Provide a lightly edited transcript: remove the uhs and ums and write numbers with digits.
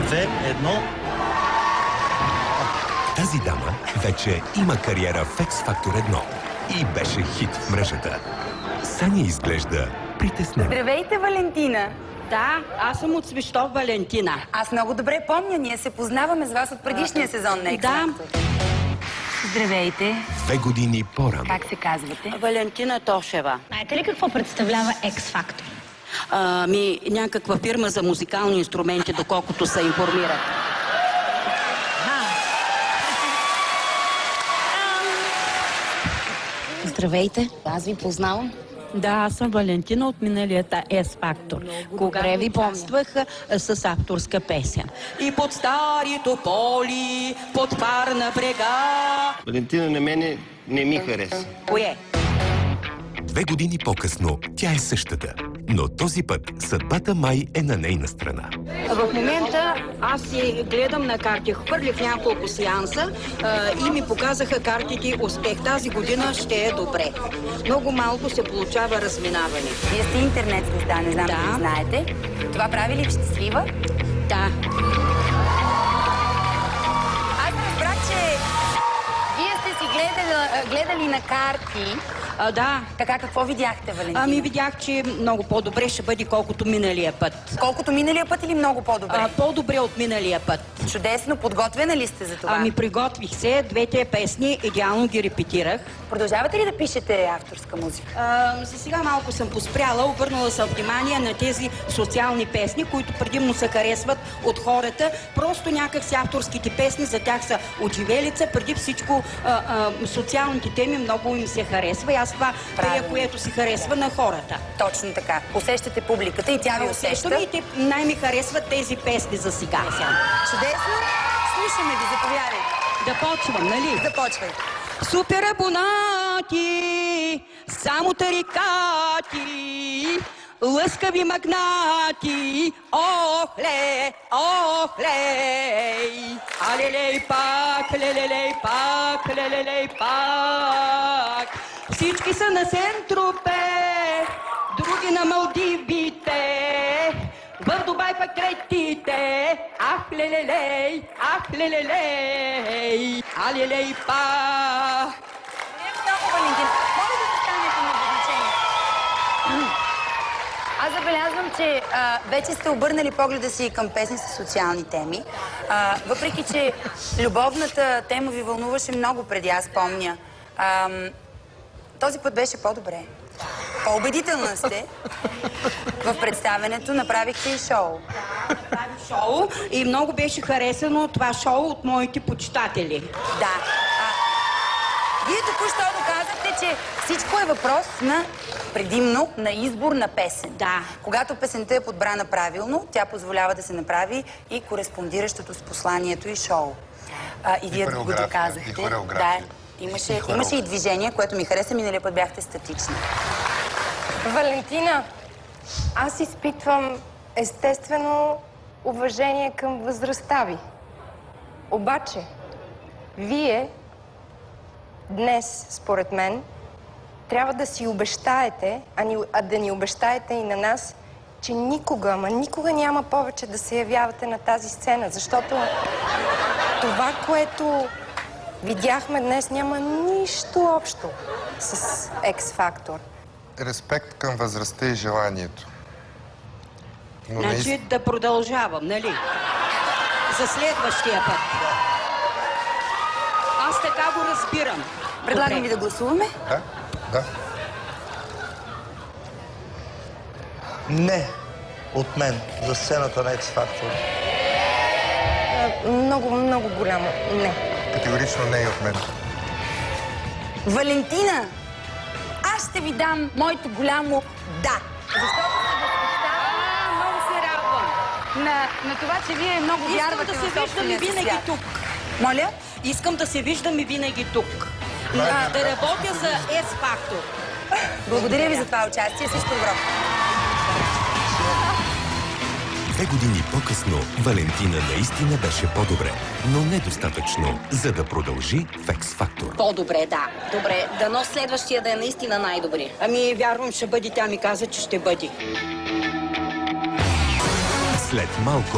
2-1. Тази дама вече има кариера в X Factor 1 и беше хит в мрежата. Сани изглежда притеснена. Здравейте, Валентина! Да, аз съм от Свищов, Валентина. Аз много добре помня, ние се познаваме с вас от предишния сезон на X Factor. Да. Здравейте! 2 години по-рано. Как се казвате? Валентина Тошева. Знаете ли какво представлява X Factor? Някаква фирма за музикални инструменти, доколкото се информират. Здравейте, аз ви познавам. Да, аз съм Валентина от миналията X Factor. Добре ви помня. Участвах с авторска песен. И под старито поли, под парна брега. Валентина на мене не ми хареса. Кое? 2 години по-късно тя е същата. Но този път съдбата май е на нейна страна. В момента аз си гледам на карти. Хвърлих няколко сеанса и ми показаха картите успех. Тази година ще е добре. Много малко се получава разминаване. Вие сте интернет звезда, не знам дали знаете. Това прави ли ви щастлива? Да. Аз разбрах, че вие сте си гледали на карти. Да. Така, какво видяхте, Валентина? Видях, че много по-добре ще бъде, колкото миналия път. Колкото миналия път или много по-добре? По-добре от миналия път. Чудесно. Подготвена ли сте за това? Приготвих се. 2 песни, идеално ги репетирах. Продължавате ли да пишете авторска музика? За сега малко съм поспряла, обърнала съм внимание на тези социални песни, които предимно се харесват от хората. Просто някакси авторските песни за тях са отживелица. Преди всичко социалните теми много им се харесва. И аз това пея, което си харесва на хората. Точно така. Усещате публиката и тя ви усеща. И те най-ми харесват тези песни за сега. Чудесно. Слушаме ви, заповядайте. Да почвам, нали? Започвайте. Супер абонати, само тарикати, лъскави магнати, охле, охлей, алелей пак, лелелей пак, лелелей пак. Всички са на Сен-Тропе, други на Малдивите, в Дубай пък третите, ах лелелей, ах лелелей, алелей па. Много, Валентина. Може да застанете на обозначение? Аз забелязвам, че вече сте обърнали погледа си към песни с социални теми. Въпреки, че любовната тема ви вълнуваше много преди, аз помня. Този път беше по-добре. По-убедителна сте. В представенето направихте и шоу. Направих шоу и много беше харесано това шоу от моите почитатели. Да. Вие току-що доказахте, че всичко е въпрос на предимно на избор на песен. Да. Когато песента е подбрана правилно, тя позволява да се направи и кореспондиращото с посланието и шоу. И вие го доказахте. И хореография. Да, имаше и движение, което ми хареса. Миналия път бяхте статични. Валентина, аз изпитвам естествено уважение към възрастта ви. Обаче, вие днес, според мен, трябва да си обещаете, да ни обещаете и на нас, че никога, никога няма повече да се явявате на тази сцена, защото това, което видяхме днес, няма нищо общо с X Factor. Респект към възрастта и желанието. Но Значи да продължавам, нали? За следващия път. Аз така го разбирам. Предлагам ви да гласуваме. Да, да. Не от мен за сцената на X Factor. Много, много голямо не. Категорично не и от мен. Валентина, аз ще ви дам моето голямо да. Защото се възхищавам. Много се радвам на това, че вие много вярвате в собствения си свят. Винаги тук. Моля? Искам да се виждам и винаги тук. Да работя за X Factor. Благодаря ви за това участие. Всичко добро. 2 години по-късно Валентина наистина беше по-добре, но недостатъчно, за да продължи в X Factor. По-добре, да. Добре, дано следващия да е наистина най-добри. Вярвам, ще бъде. Тя ми каза, че ще бъде. След малко